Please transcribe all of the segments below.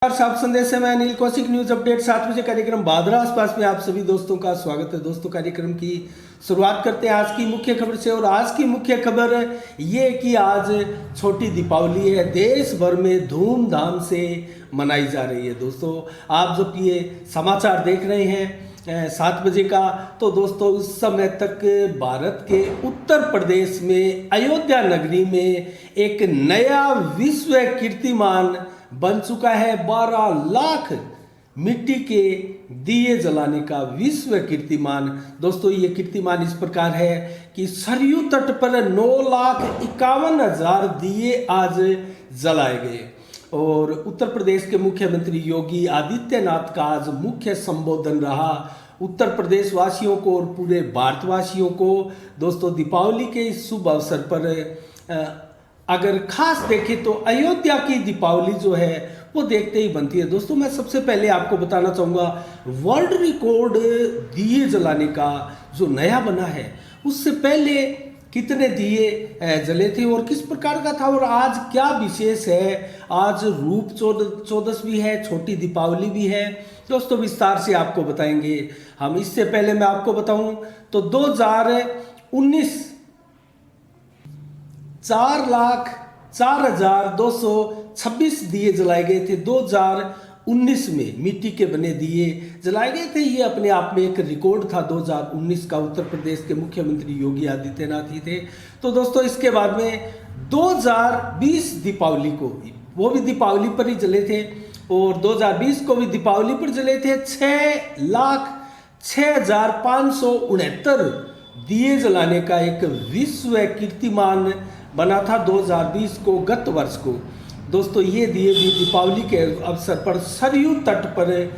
साफ संदेश है। मैं अनिल कौशिक, न्यूज अपडेट 7 बजे कार्यक्रम बादरा आसपास में आप सभी दोस्तों का स्वागत है। दोस्तों, कार्यक्रम की शुरुआत करते हैं आज की मुख्य खबर से। और आज की मुख्य खबर ये कि आज छोटी दीपावली है, देश भर में धूमधाम से मनाई जा रही है। दोस्तों, आप जब ये समाचार देख रहे हैं 7 बजे का, तो दोस्तों उस समय तक भारत के उत्तर प्रदेश में अयोध्या नगरी में एक नया विश्व कीर्तिमान बन चुका है। 12 लाख मिट्टी के दिए जलाने का विश्व कीर्तिमान। दोस्तों, ये कीर्तिमान इस प्रकार है कि सरयू तट पर 9,51,000 दिए आज जलाए गए। और उत्तर प्रदेश के मुख्यमंत्री योगी आदित्यनाथ का आज मुख्य संबोधन रहा उत्तर प्रदेश वासियों को और पूरे भारतवासियों को। दोस्तों, दीपावली के इस शुभ अवसर पर अगर खास देखें तो अयोध्या की दीपावली जो है वो देखते ही बनती है। दोस्तों, मैं सबसे पहले आपको बताना चाहूँगा, वर्ल्ड रिकॉर्ड दिए जलाने का जो नया बना है, उससे पहले कितने दिए जले थे और किस प्रकार का था और आज क्या विशेष है। आज रूप चौदस भी है, छोटी दीपावली भी है। दोस्तों, विस्तार से आपको बताएंगे हम। इससे पहले मैं आपको बताऊं तो 2019 4,04,226 दिए जलाए गए थे। 2019 में मिट्टी के बने दिए जलाए गए थे। ये अपने आप में एक रिकॉर्ड था 2019 का। उत्तर प्रदेश के मुख्यमंत्री योगी आदित्यनाथ ही थे। तो दोस्तों, इसके बाद में 2020 दीपावली को, वो भी दीपावली पर ही जले थे और 2020 को भी दीपावली पर जले थे। 6,06,569 दिए जलाने का एक विश्व कीर्तिमान बना था 2020 को, गत वर्ष को। दोस्तों, ये दिए भी दीपावली के अवसर पर सरयू तट पर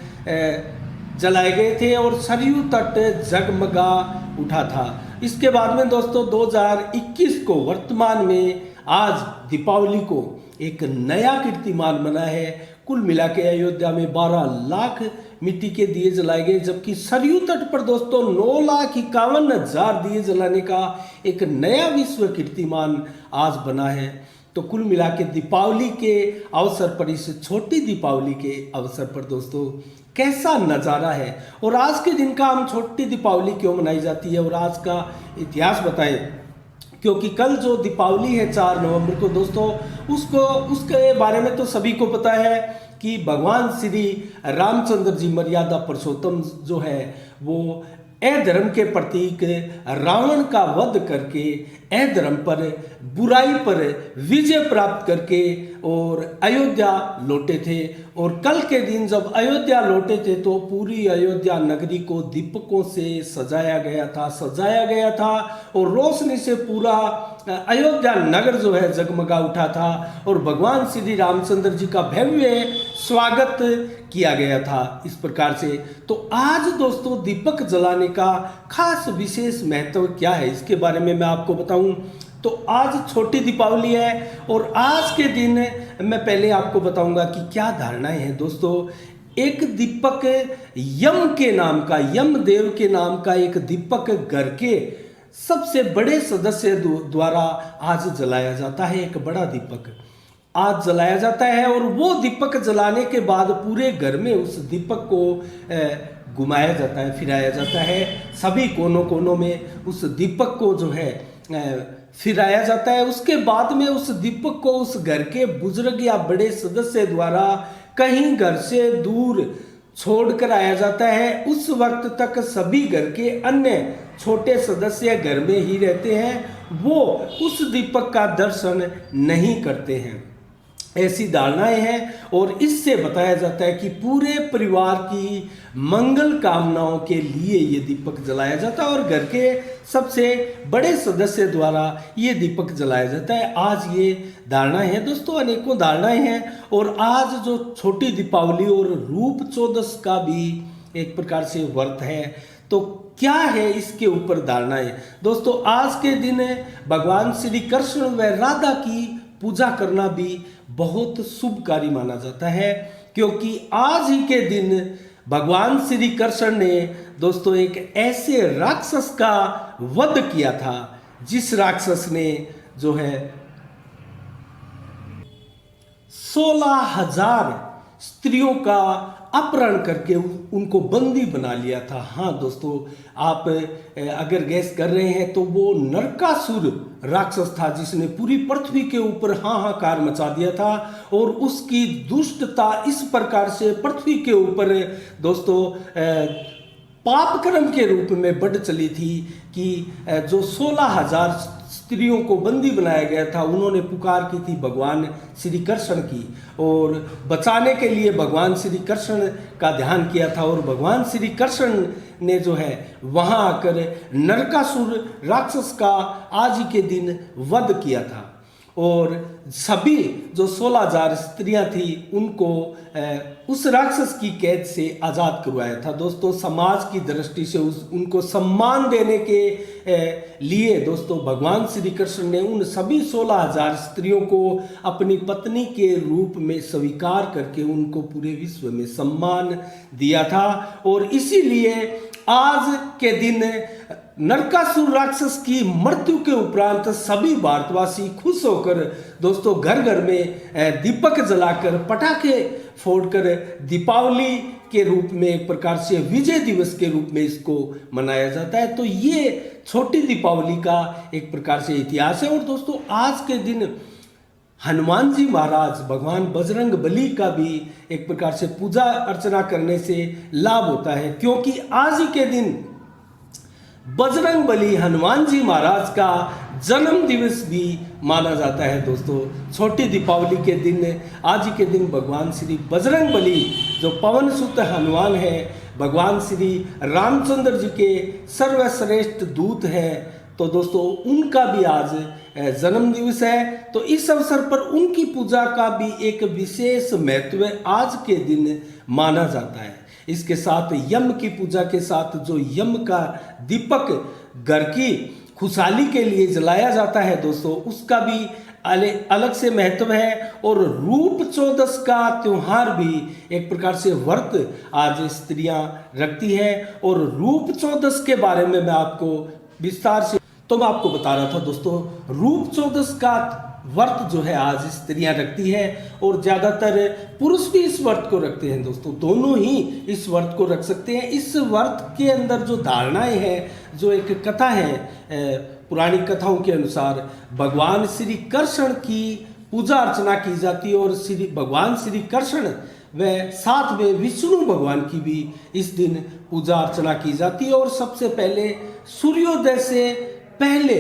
जलाए गए थे और सरयू तट जगमगा उठा था। इसके बाद में दोस्तों 2021 को, वर्तमान में आज दीपावली को एक नया कीर्तिमान बना है। कुल मिला के अयोध्या में 12 लाख मिट्टी के दिए जलाए गए, जबकि सरयू तट पर दोस्तों 9,51,000 दिए जलाने का एक नया विश्व कीर्तिमान आज बना है। तो कुल मिला के दीपावली के अवसर पर, इस छोटी दीपावली के अवसर पर दोस्तों कैसा नज़ारा है। और आज के दिन का हम छोटी दीपावली क्यों मनाई जाती है और आज का इतिहास बताएं, क्योंकि कल जो दीपावली है 4 नवंबर को दोस्तों, उसके बारे में तो सभी को पता है कि भगवान श्री रामचंद्र जी, मर्यादा पुरुषोत्तम जो है, वो अधर्म के प्रतीक रावण का वध करके अधर्म पर, बुराई पर विजय प्राप्त करके और अयोध्या लौटे थे। और कल के दिन जब अयोध्या लौटे थे तो पूरी अयोध्या नगरी को दीपकों से सजाया गया था और रोशनी से पूरा अयोध्या नगर जो है जगमगा उठा था और भगवान श्री रामचंद्र जी का भव्य स्वागत किया गया था इस प्रकार से। तो आज दोस्तों दीपक जलाने का खास विशेष महत्व क्या है, इसके बारे में मैं आपको बताऊं। तो आज छोटी दीपावली है और आज के दिन मैं पहले आपको बताऊंगा कि क्या धारणाएं हैं। दोस्तों, एक दीपक यमदेव के नाम का एक दीपक घर के सबसे बड़े सदस्य द्वारा आज जलाया जाता है। एक बड़ा दीपक आज जलाया जाता है और वो दीपक जलाने के बाद पूरे घर में उस दीपक को घुमाया जाता है, फिराया जाता है। सभी कोनों कोनों में उस दीपक को जो है फिराया जाता है। उसके बाद में उस दीपक को उस घर के बुजुर्ग या बड़े सदस्य द्वारा कहीं घर से दूर छोड़कर आया जाता है। उस वक्त तक सभी घर के अन्य छोटे सदस्य घर में ही रहते हैं, वो उस दीपक का दर्शन नहीं करते हैं। ऐसी धारणाएं हैं और इससे बताया जाता है कि पूरे परिवार की मंगल कामनाओं के लिए ये दीपक जलाया जाता है और घर के सबसे बड़े सदस्य द्वारा ये दीपक जलाया जाता है। आज ये धारणाएं हैं दोस्तों, अनेकों धारणाएं हैं। और आज जो छोटी दीपावली और रूप चौदस का भी एक प्रकार से व्रत है, तो क्या है इसके ऊपर धारणाएं। दोस्तों, आज के दिन भगवान श्री कृष्ण व राधा की पूजा करना भी बहुत शुभ कार्य माना जाता है, क्योंकि आज ही के दिन भगवान श्री कृष्ण ने दोस्तों एक ऐसे राक्षस का वध किया था, जिस राक्षस ने जो है 16,000 स्त्रियों का अपहरण करके उनको बंदी बना लिया था। हाँ दोस्तों, आप अगर गैस कर रहे हैं तो वो नरकासुर राक्षस था जिसने पूरी पृथ्वी के ऊपर हाहाकार मचा दिया था, और उसकी दुष्टता इस प्रकार से पृथ्वी के ऊपर दोस्तों पाप कर्म के रूप में बढ़ चली थी कि जो 16,000 स्त्रियों को बंदी बनाया गया था, उन्होंने पुकार की थी भगवान श्री कृष्ण की, और बचाने के लिए भगवान श्री कृष्ण का ध्यान किया था, और भगवान श्री कृष्ण ने जो है वहाँ आकर नरकासुर राक्षस का आज ही के दिन वध किया था, और सभी जो 16,000 स्त्रियां थी उनको उस राक्षस की कैद से आज़ाद करवाया था। दोस्तों, समाज की दृष्टि से उनको सम्मान देने के लिए दोस्तों भगवान श्री कृष्ण ने उन सभी 16,000 स्त्रियों को अपनी पत्नी के रूप में स्वीकार करके उनको पूरे विश्व में सम्मान दिया था, और इसीलिए आज के दिन नरकासुर राक्षस की मृत्यु के उपरांत सभी भारतवासी खुश होकर दोस्तों घर घर में दीपक जलाकर पटाखे फोड़कर दीपावली के रूप में एक प्रकार से विजय दिवस के रूप में इसको मनाया जाता है। तो ये छोटी दीपावली का एक प्रकार से इतिहास है। और दोस्तों, आज के दिन हनुमान जी महाराज भगवान बजरंग बली का भी एक प्रकार से पूजा अर्चना करने से लाभ होता है, क्योंकि आज ही के दिन बजरंग बली हनुमान जी महाराज का जन्म दिवस भी माना जाता है। दोस्तों, छोटी दीपावली के दिन आज ही के दिन भगवान श्री बजरंग बली जो पवन सुत हनुमान है, भगवान श्री रामचंद्र जी के सर्वश्रेष्ठ दूत हैं, तो दोस्तों उनका भी आज जन्म दिवस है। तो इस अवसर पर उनकी पूजा का भी एक विशेष महत्व आज के दिन माना जाता है। इसके साथ यम की पूजा के साथ जो यम का दीपक घर की खुशहाली के लिए जलाया जाता है दोस्तों, उसका भी अलग से महत्व है। और रूप चौदस का त्योहार भी एक प्रकार से व्रत आज स्त्रियां रखती है, और रूप चौदस के बारे में मैं आपको विस्तार से मैं आपको बता रहा था दोस्तों। रूप चौदस का व्रत जो है आज स्त्रियां रखती है, और ज़्यादातर पुरुष भी इस व्रत को रखते हैं दोस्तों, दोनों ही इस व्रत को रख सकते हैं। इस व्रत के अंदर जो धारणाएं हैं, जो एक कथा है, पुरानी कथाओं के अनुसार भगवान श्री कृष्ण की पूजा अर्चना की जाती है, और भगवान श्री कृष्ण व साथ में विष्णु भगवान की भी इस दिन पूजा अर्चना की जाती है। और सबसे पहले सूर्योदय से पहले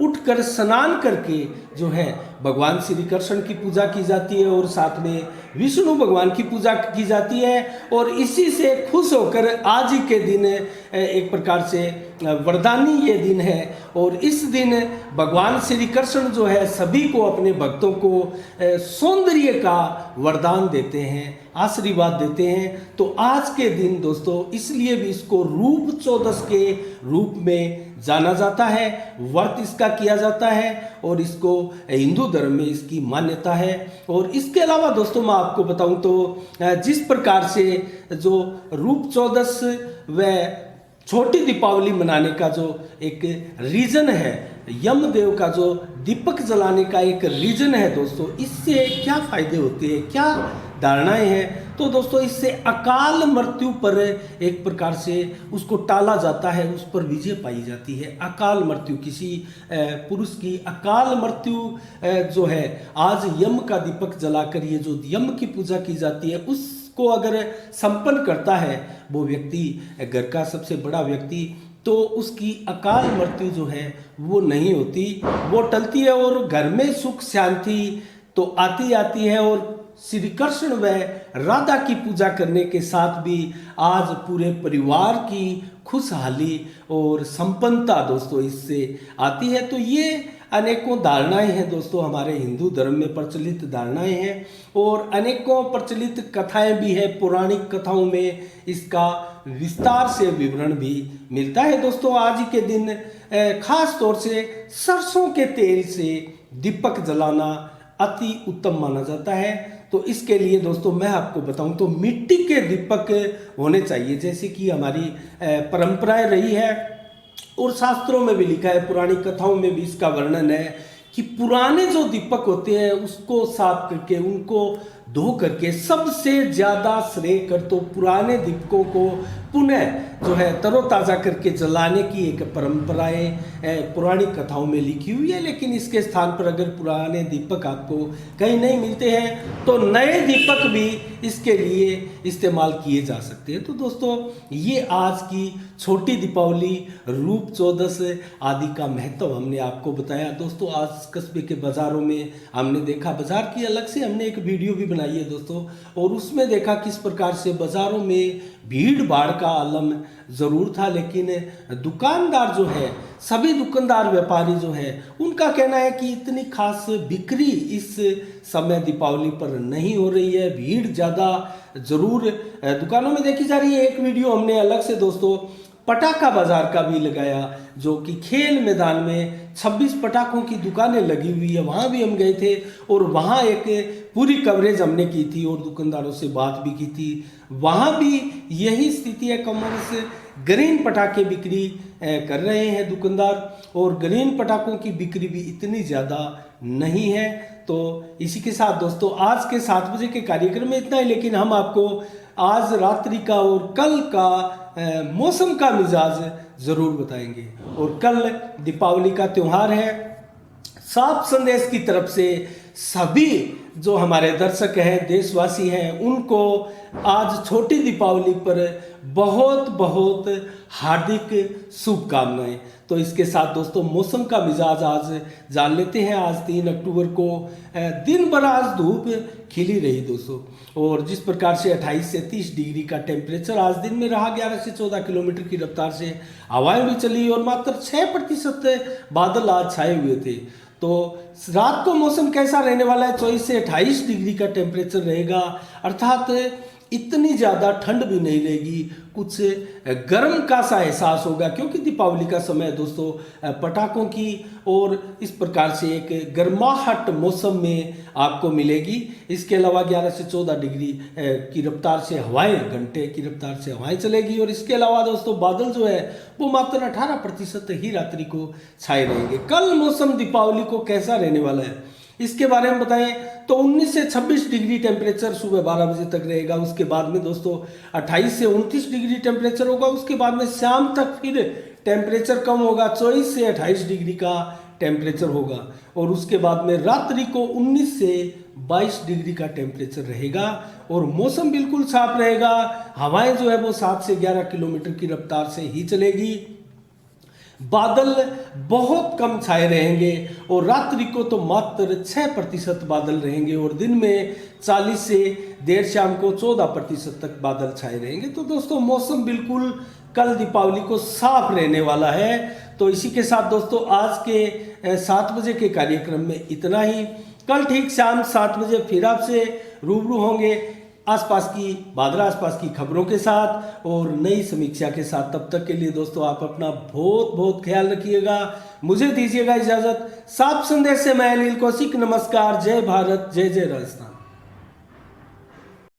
उठकर स्नान करके जो है भगवान श्री कृष्ण की पूजा की जाती है, और साथ में विष्णु भगवान की पूजा की जाती है। और इसी से खुश होकर आज ही के दिन एक प्रकार से वरदानी ये दिन है, और इस दिन भगवान श्री कृष्ण जो है सभी को, अपने भक्तों को सौंदर्य का वरदान देते हैं, आशीर्वाद देते हैं। तो आज के दिन दोस्तों इसलिए भी इसको रूप चौदस के रूप में जाना जाता है, व्रत इसका किया जाता है, और इसको हिंदू धर्म में इसकी मान्यता है। और इसके अलावा दोस्तों मैं आपको बताऊं तो जिस प्रकार से जो रूप चौदस व छोटी दीपावली मनाने का जो एक रीजन है, यमदेव का जो दीपक जलाने का एक रीजन है दोस्तों, इससे क्या फायदे होते हैं, क्या धारणाएं हैं। तो दोस्तों इससे अकाल मृत्यु पर एक प्रकार से उसको टाला जाता है, उस पर विजय पाई जाती है। अकाल मृत्यु, किसी पुरुष की अकाल मृत्यु जो है, आज यम का दीपक जलाकर ये जो यम की पूजा की जाती है उसको अगर संपन्न करता है वो व्यक्ति, घर का सबसे बड़ा व्यक्ति, तो उसकी अकाल मृत्यु जो है वो नहीं होती, वो टलती है, और घर में सुख शांति तो आती है। और श्री कृष्ण व राधा की पूजा करने के साथ भी आज पूरे परिवार की खुशहाली और संपन्नता दोस्तों इससे आती है। तो ये अनेकों धारणाएं हैं दोस्तों, हमारे हिंदू धर्म में प्रचलित धारणाएं हैं, और अनेकों प्रचलित कथाएं भी है। पौराणिक कथाओं में इसका विस्तार से विवरण भी मिलता है दोस्तों। आज के दिन खास तौर से सरसों के तेल से दीपक जलाना अति उत्तम माना जाता है। तो इसके लिए दोस्तों मैं आपको बताऊं तो मिट्टी के दीपक होने चाहिए, जैसे कि हमारी परंपराएं रही है, और शास्त्रों में भी लिखा है, पुरानी कथाओं में भी इसका वर्णन है कि पुराने जो दीपक होते हैं उसको साफ करके उनको धो करके सबसे ज़्यादा श्रेय कर तो पुराने दीपकों को पुनः जो है तरोताज़ा करके जलाने की एक परंपराएं पुरानी कथाओं में लिखी हुई है। लेकिन इसके स्थान पर अगर पुराने दीपक आपको कहीं नहीं मिलते हैं तो नए दीपक भी इसके लिए इस्तेमाल किए जा सकते हैं। तो दोस्तों ये आज की छोटी दीपावली रूप चौदस आदि का महत्व हमने आपको बताया। दोस्तों आज कस्बे के बाज़ारों में हमने देखा, बाज़ार की अलग से हमने एक वीडियो भी बनाई है दोस्तों, और उसमें देखा किस प्रकार से बाज़ारों में भीड़ भाड़ का आलम ज़रूर था। लेकिन दुकानदार जो है, सभी दुकानदार व्यापारी जो है, उनका कहना है कि इतनी खास बिक्री इस समय दीपावली पर नहीं हो रही है, भीड़ ज़्यादा ज़रूर दुकानों में देखी जा रही है। एक वीडियो हमने अलग से दोस्तों पटाखा बाजार का भी लगाया, जो कि खेल मैदान में 26 पटाखों की दुकानें लगी हुई है, वहाँ भी हम गए थे और वहाँ एक पूरी कवरेज हमने की थी और दुकानदारों से बात भी की थी। वहाँ भी यही स्थिति है, कमर्स ग्रीन पटाखे बिक्री कर रहे हैं दुकानदार, और ग्रीन पटाखों की बिक्री भी इतनी ज़्यादा नहीं है। तो इसी के साथ दोस्तों आज के 7 बजे के कार्यक्रम में इतना ही, लेकिन हम आपको आज रात्रि का और कल का मौसम का मिजाज ज़रूर बताएंगे। और कल दीपावली का त्यौहार है। साफ संदेश की तरफ से सभी जो हमारे दर्शक हैं, देशवासी हैं, उनको आज छोटी दीपावली पर बहुत बहुत हार्दिक शुभकामनाएं। तो इसके साथ दोस्तों मौसम का मिजाज आज जान लेते हैं। आज 3 अक्टूबर को दिन भर आज धूप खिली रही दोस्तों, और जिस प्रकार से 28 से 30 डिग्री का टेम्परेचर आज दिन में रहा, 11 से 14 किलोमीटर की रफ्तार से हवाएं भी चली और मात्र 6% बादल आज छाए हुए थे। तो रात को मौसम कैसा रहने वाला है? 24 से 28 डिग्री का टेम्परेचर रहेगा, अर्थात इतनी ज़्यादा ठंड भी नहीं रहेगी, कुछ गर्म का सा एहसास होगा, क्योंकि दीपावली का समय दोस्तों पटाखों की और इस प्रकार से एक गर्माहट मौसम में आपको मिलेगी। इसके अलावा 11 से 14 डिग्री की रफ्तार से हवाएं, घंटे की रफ्तार से हवाएं चलेगी, और इसके अलावा दोस्तों बादल जो है वो मात्र 18% ही रात्रि को छाए रहेंगे। कल मौसम दीपावली को कैसा रहने वाला है इसके बारे में बताएं तो 19 से 26 डिग्री टेम्परेचर सुबह 12 बजे तक रहेगा। उसके बाद में दोस्तों 28 से 29 डिग्री टेम्परेचर होगा। उसके बाद में शाम तक फिर टेम्परेचर कम होगा, 24 से 28 डिग्री का टेम्परेचर होगा, और उसके बाद में रात्रि को 19 से 22 डिग्री का टेम्परेचर रहेगा, और मौसम बिल्कुल साफ रहेगा। हवाएं जो है वो 7 से 11 किलोमीटर की रफ्तार से ही चलेगी। बादल बहुत कम छाए रहेंगे, और रात्रि को तो मात्र 6% बादल रहेंगे, और दिन में 40 से देर शाम को 14% तक बादल छाए रहेंगे। तो दोस्तों मौसम बिल्कुल कल दीपावली को साफ रहने वाला है। तो इसी के साथ दोस्तों आज के 7 बजे के कार्यक्रम में इतना ही। कल ठीक शाम 7 बजे फिर आपसे रूबरू होंगे आसपास की भादरा आसपास की खबरों के साथ और नई समीक्षा के साथ। तब तक के लिए दोस्तों आप अपना बहुत बहुत ख्याल रखिएगा। मुझे दीजिएगा इजाज़त। साफ संदेश से मैं अनिल कौशिक, नमस्कार। जय भारत, जय जय राजस्थान।